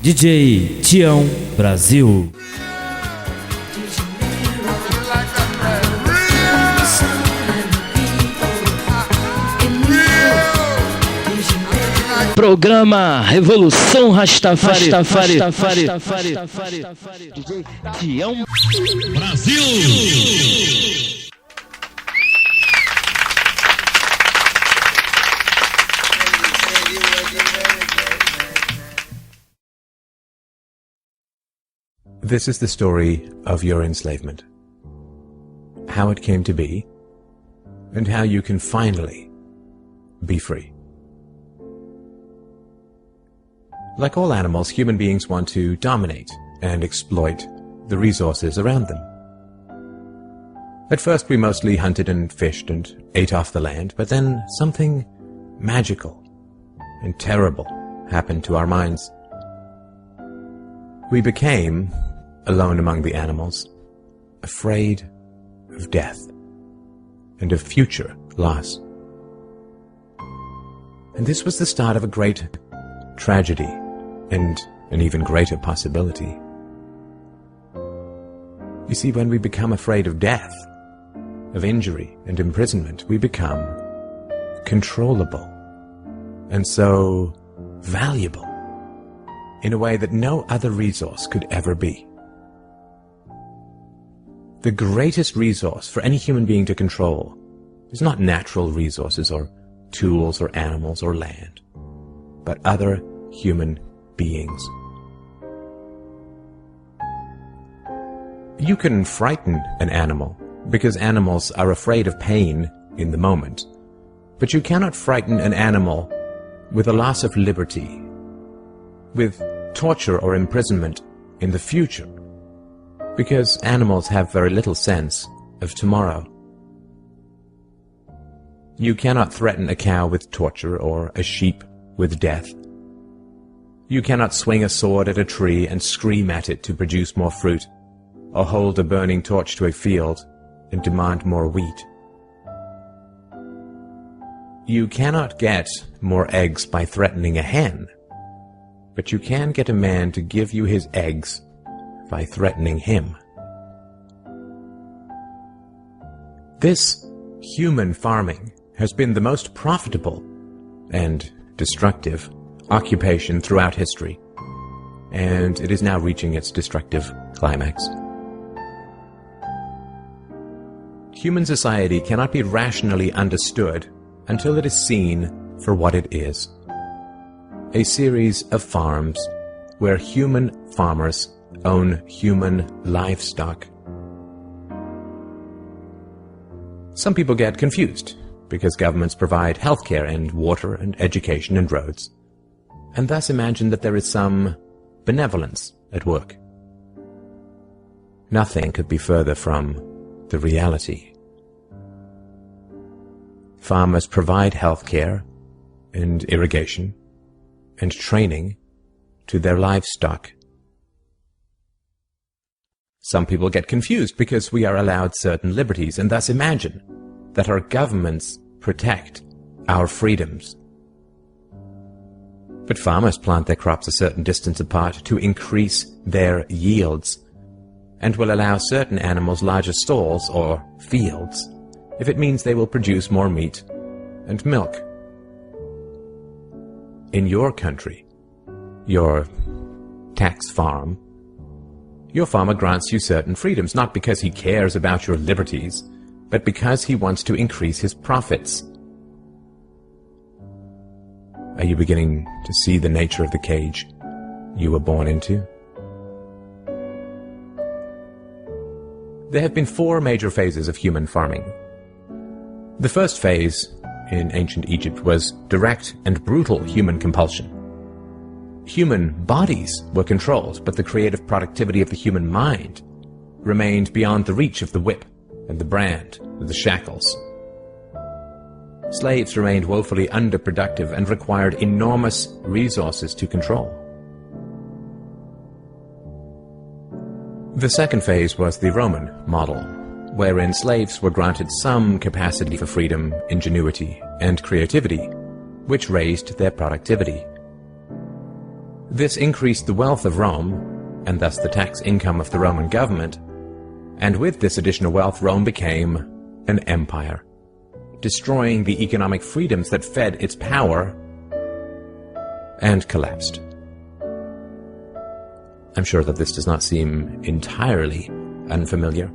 DJ Tião Brasil. Programa Revolução Rastafare, DJ Tião Brasil. This is the story of your enslavement, how it came to be, and how you can finally be free. Like all animals, human beings want to dominate and exploit the resources around them. At first we mostly hunted and fished and ate off the land, but then something magical and terrible happened to our minds. We became, alone among the animals, afraid of death and of future loss. And this was the start of a great tragedy and an even greater possibility. You see, when we become afraid of death, of injury and imprisonment, we become controllable and so valuable in a way that no other resource could ever be. The greatest resource for any human being to control is not natural resources or tools or animals or land, but other human beings. You can frighten an animal because animals are afraid of pain in the moment, but you cannot frighten an animal with a loss of liberty, with torture or imprisonment in the future, because animals have very little sense of tomorrow. You cannot threaten a cow with torture or a sheep with death. You cannot swing a sword at a tree and scream at it to produce more fruit, or hold a burning torch to a field and demand more wheat. You cannot get more eggs by threatening a hen, but you can get a man to give you his eggs by threatening him. This human farming has been the most profitable and destructive occupation throughout history, and it is now reaching its destructive climax. Human society cannot be rationally understood until it is seen for what it is: a series of farms where human farmers own human livestock. Some people get confused because governments provide healthcare and water and education and roads, and thus imagine that there is some benevolence at work. Nothing could be further from the reality. Farmers provide healthcare and irrigation and training to their livestock. Some people get confused because we are allowed certain liberties and thus imagine that our governments protect our freedoms. But farmers plant their crops a certain distance apart to increase their yields, and will allow certain animals larger stalls or fields if it means they will produce more meat and milk. In your country, your tax farm, your farmer grants you certain freedoms, not because he cares about your liberties, but because he wants to increase his profits. Are you beginning to see the nature of the cage you were born into? There have been 4 major phases of human farming. The first phase in ancient Egypt was direct and brutal human compulsion. Human bodies were controlled, but the creative productivity of the human mind remained beyond the reach of the whip and the brand and the shackles. Slaves remained woefully underproductive and required enormous resources to control. The second phase was the Roman model, wherein slaves were granted some capacity for freedom, ingenuity, and creativity, which raised their productivity. This increased the wealth of Rome, and thus the tax income of the Roman government, and with this additional wealth Rome became an empire, destroying the economic freedoms that fed its power, and collapsed. I'm sure that this does not seem entirely unfamiliar.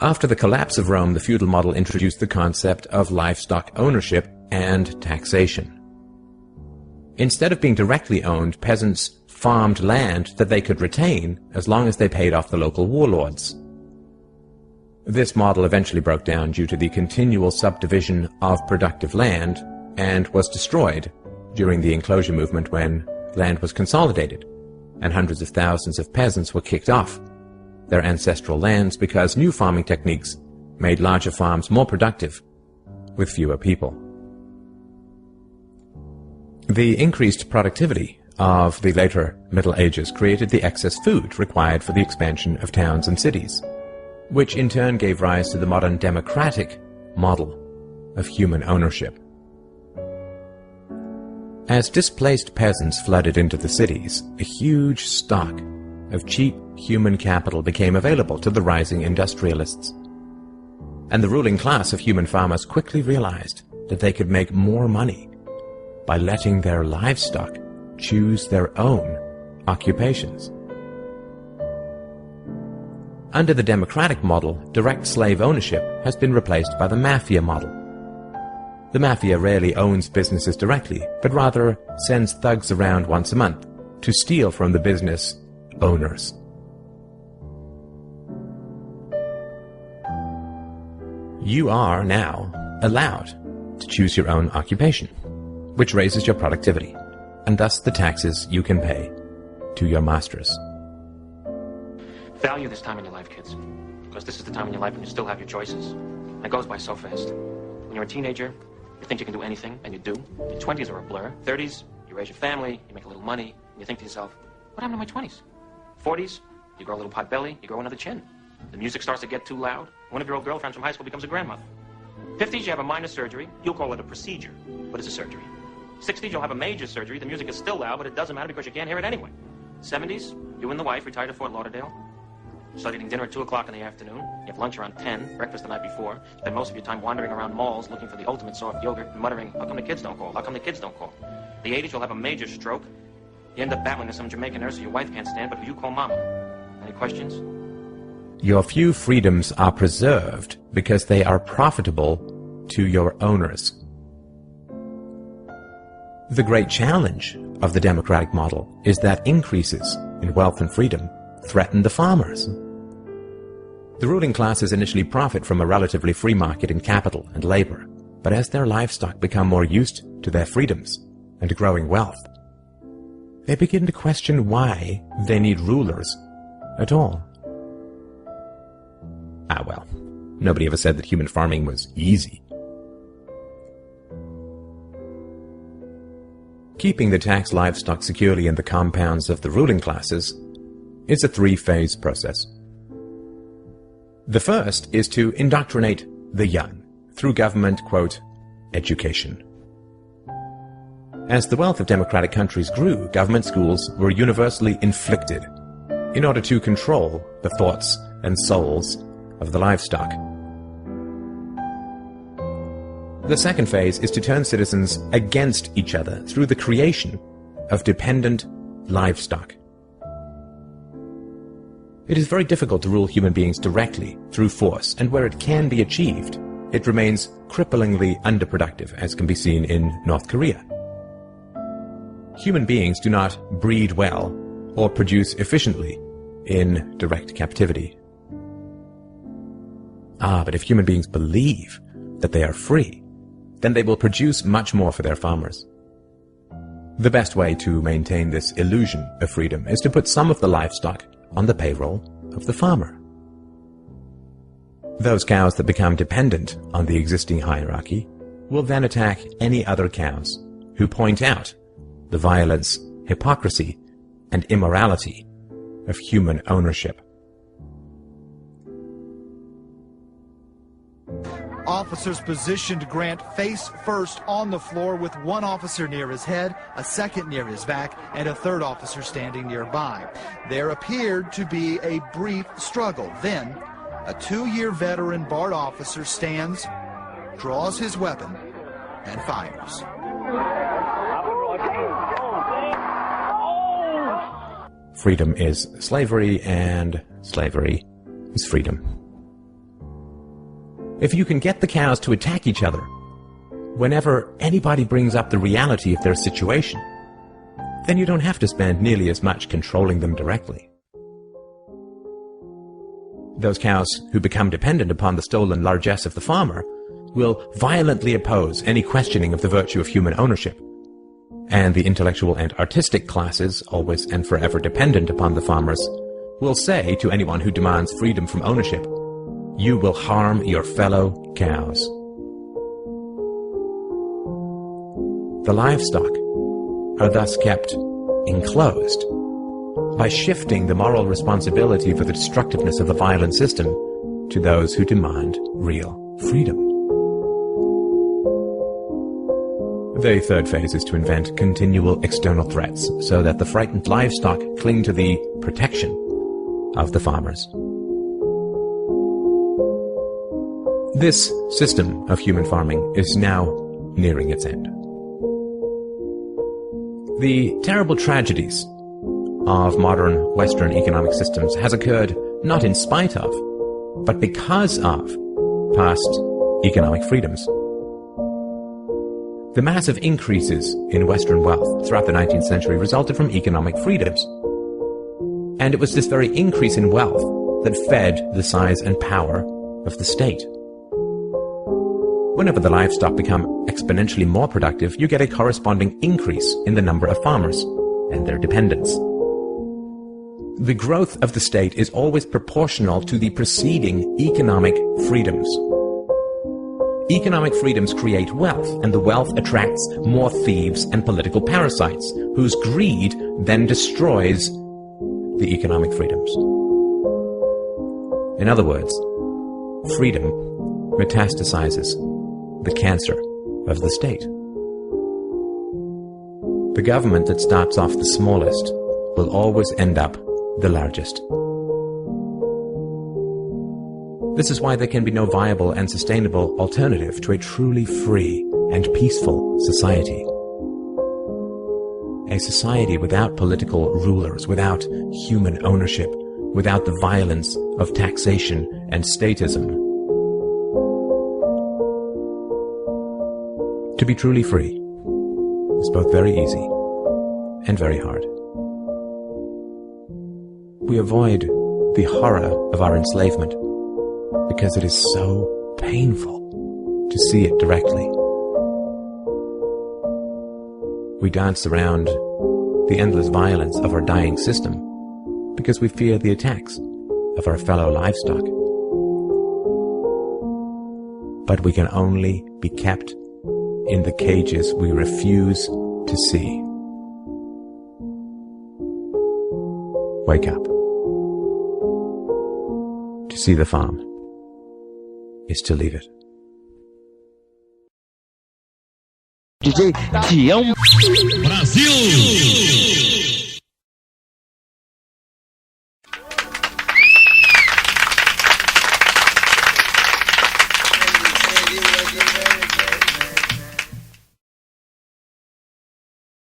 After the collapse of Rome, the feudal model introduced the concept of livestock ownership and taxation. Instead of being directly owned, peasants farmed land that they could retain as long as they paid off the local warlords. This model eventually broke down due to the continual subdivision of productive land and was destroyed during the enclosure movement when land was consolidated and hundreds of thousands of peasants were kicked off their ancestral lands because new farming techniques made larger farms more productive with fewer people. The increased productivity of the later Middle Ages created the excess food required for the expansion of towns and cities, which in turn gave rise to the modern democratic model of human ownership. As displaced peasants flooded into the cities, a huge stock of cheap human capital became available to the rising industrialists. And the ruling class of human farmers quickly realized that they could make more money by letting their livestock choose their own occupations. Under the democratic model, direct slave ownership has been replaced by the mafia model. The mafia rarely owns businesses directly, but rather sends thugs around once a month to steal from the business owners. You are now allowed to choose your own occupation, which raises your productivity, and thus the taxes you can pay to your masters. Value this time in your life, kids, because this is the time in your life when you still have your choices. And it goes by so fast. When you're a teenager, you think you can do anything, and you do. Your 20s are a blur. 30s, you raise your family, you make a little money, and you think to yourself, what happened to my 20s? 40s, you grow a little pot belly, you grow another chin. The music starts to get too loud. One of your old girlfriends from high school becomes a grandmother. 50s, you have a minor surgery. You'll call it a procedure, but it's a surgery. 60s, you'll have a major surgery. The music is still loud, but it doesn't matter because you can't hear it anyway. 70s, you and the wife retire to Fort Lauderdale. Start eating dinner at 2 o'clock in the afternoon. You have lunch around 10, breakfast the night before. Spend most of your time wandering around malls looking for the ultimate soft yogurt and muttering, how come the kids don't call? How come the kids don't call? The 80s, you'll have a major stroke. You end up battling with some Jamaican nurse who your wife can't stand, but who you call mama. Any questions? Your few freedoms are preserved because they are profitable to your owners. The great challenge of the democratic model is that increases in wealth and freedom threaten the farmers. The ruling classes initially profit from a relatively free market in capital and labor, but as their livestock become more used to their freedoms and growing wealth, they begin to question why they need rulers at all. Ah well, nobody ever said that human farming was easy. Keeping the taxed livestock securely in the compounds of the ruling classes is a three-phase process. The first is to indoctrinate the young through government, quote, education. As the wealth of democratic countries grew, government schools were universally inflicted in order to control the thoughts and souls of the livestock. The second phase is to turn citizens against each other through the creation of dependent livestock. It is very difficult to rule human beings directly through force, and where it can be achieved, it remains cripplingly underproductive, as can be seen in North Korea. Human beings do not breed well or produce efficiently in direct captivity. But if human beings believe that they are free, then they will produce much more for their farmers. The best way to maintain this illusion of freedom is to put some of the livestock on the payroll of the farmer. Those cows that become dependent on the existing hierarchy will then attack any other cows who point out the violence, hypocrisy, and immorality of human ownership. Officers positioned Grant face first on the floor with one officer near his head, a second near his back, and a third officer standing nearby. There appeared to be a brief struggle. Then, a 2-year veteran BART officer stands, draws his weapon, and fires. Freedom is slavery, and slavery is freedom. If you can get the cows to attack each other, whenever anybody brings up the reality of their situation, then you don't have to spend nearly as much controlling them directly. Those cows who become dependent upon the stolen largesse of the farmer will violently oppose any questioning of the virtue of human ownership. And the intellectual and artistic classes, always and forever dependent upon the farmers, will say to anyone who demands freedom from ownership, "You will harm your fellow cows." The livestock are thus kept enclosed by shifting the moral responsibility for the destructiveness of the violent system to those who demand real freedom. The third phase is to invent continual external threats so that the frightened livestock cling to the protection of the farmers. This system of human farming is now nearing its end. The terrible tragedies of modern Western economic systems has occurred not in spite of, but because of past economic freedoms. The massive increases in Western wealth throughout the 19th century resulted from economic freedoms. And it was this very increase in wealth that fed the size and power of the state. Whenever the livestock become exponentially more productive, you get a corresponding increase in the number of farmers and their dependents. The growth of the state is always proportional to the preceding economic freedoms. Economic freedoms create wealth, and the wealth attracts more thieves and political parasites, whose greed then destroys the economic freedoms. In other words, freedom metastasizes the cancer of the state. The government that starts off the smallest will always end up the largest. This is why there can be no viable and sustainable alternative to a truly free and peaceful society. A society without political rulers, without human ownership, without the violence of taxation and statism. To be truly free is both very easy and very hard. We avoid the horror of our enslavement because it is so painful to see it directly. We dance around the endless violence of our dying system because we fear the attacks of our fellow livestock. But we can only be kept in the cages we refuse to see. Wake up. To see the farm is to leave it. DJ Tião, Brasil!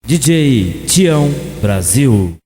DJ Tião, Brasil.